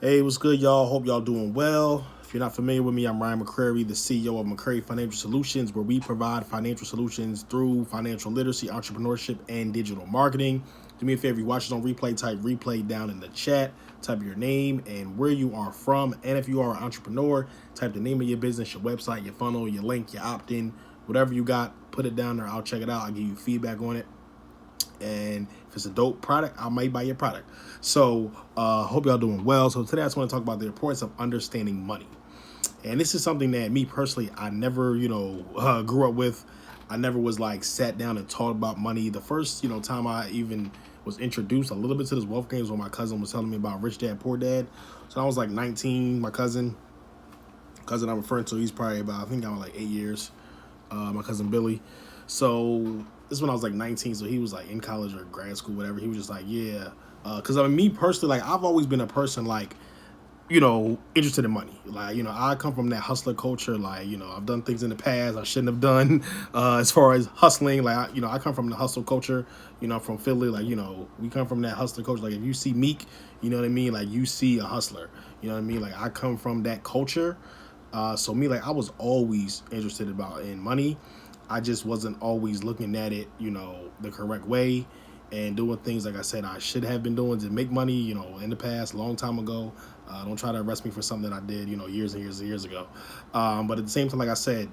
Hey, what's good, y'all? Hope y'all doing well. If you're not familiar with me, I'm Ryan McCrary, the CEO of McCrary Financial Solutions, where we provide financial solutions through financial literacy, entrepreneurship, and digital marketing. Do me a favor, if you watch this on replay, type replay down in the chat, type your name and where you are from. And if you are an entrepreneur, type the name of your business, your website, your funnel, your link, your opt-in, whatever you got, put it down there. I'll check it out. I'll give you feedback on it. And if it's a dope product, I might buy your product. So hope y'all doing well. So today I just want to talk about the importance of understanding money. And this is something that me personally, I never, grew up with. I never was like sat down and taught about money. The first, time I even was introduced a little bit to this wealth games when my cousin was telling me about Rich Dad Poor Dad. So I was like 19. My cousin I'm referring to, he's probably about, I think I'm like 8 years. My cousin Billy. So this is when I was like 19. So he was like in college or grad school, whatever. He was just like, yeah. Because I mean, me personally, like I've always been a person like, interested in money. Like, I come from that hustler culture. Like, I've done things in the past I shouldn't have done as far as hustling. Like, I come from the hustle culture, from Philly. Like, we come from that hustler culture. Like, if you see Meek, you know what I mean? Like, you see a hustler, you know what I mean? Like, I come from that culture. So me, like, I was always interested about in money. I just wasn't always looking at it, the correct way and doing things like I said I should have been doing to make money, in the past, long time ago. Don't try to arrest me for something that I did, years and years and years ago. But at the same time, like I said,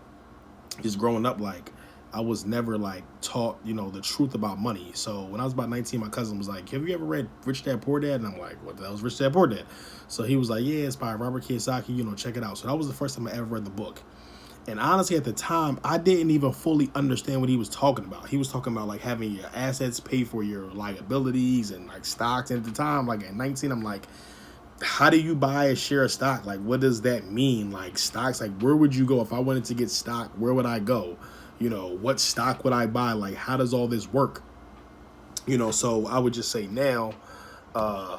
just growing up, like I was never like taught, the truth about money. So when I was about 19, my cousin was like, "Have you ever read Rich Dad Poor Dad?" And I'm like, "What the hell is Rich Dad Poor Dad?" So he was like, "Yeah, it's by Robert Kiyosaki. Check it out." So that was the first time I ever read the book. And honestly, at the time, I didn't even fully understand what he was talking about. He was talking about like having your assets pay for your liabilities and like stocks. And at the time, like at 19, I'm like, how do you buy a share of stock? Like, what does that mean? Like stocks, like where would you go if I wanted to get stock? Where would I go? What stock would I buy? Like, how does all this work? So I would just say now, uh,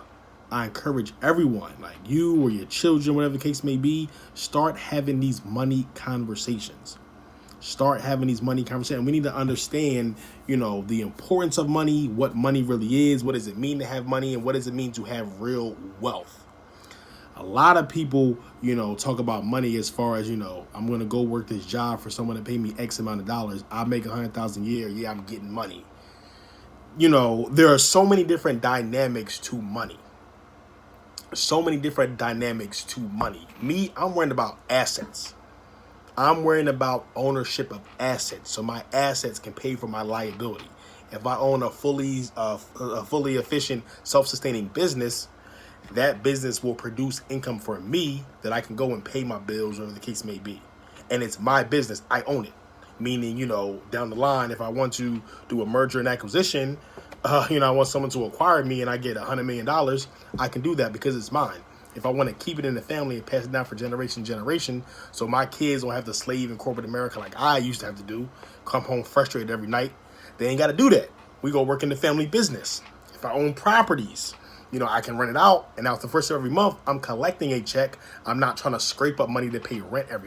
I encourage everyone, like you or your children, whatever the case may be, start having these money conversations. Start having these money conversations. We need to understand, the importance of money, what money really is, what does it mean to have money, and what does it mean to have real wealth. A lot of people, talk about money as far as, I'm going to go work this job for someone to pay me X amount of dollars. I make 100,000 a year. Yeah, I'm getting money. There are so many different dynamics to money. So many different dynamics to money. Me, I'm worrying about assets. I'm worrying about ownership of assets, so my assets can pay for my liability. If I own a fully efficient, self-sustaining business, that business will produce income for me that I can go and pay my bills, whatever the case may be. And it's my business. I own it. Meaning, down the line, if I want to do a merger and acquisition, I want someone to acquire me and I get $100 million, I can do that because it's mine. If I want to keep it in the family and pass it down for generation to generation, so my kids don't have to slave in corporate America like I used to have to do, come home frustrated every night, they ain't got to do that. We go work in the family business. If I own properties, I can rent it out, and now it's the first of every month, I'm collecting a check. I'm not trying to scrape up money to pay rent every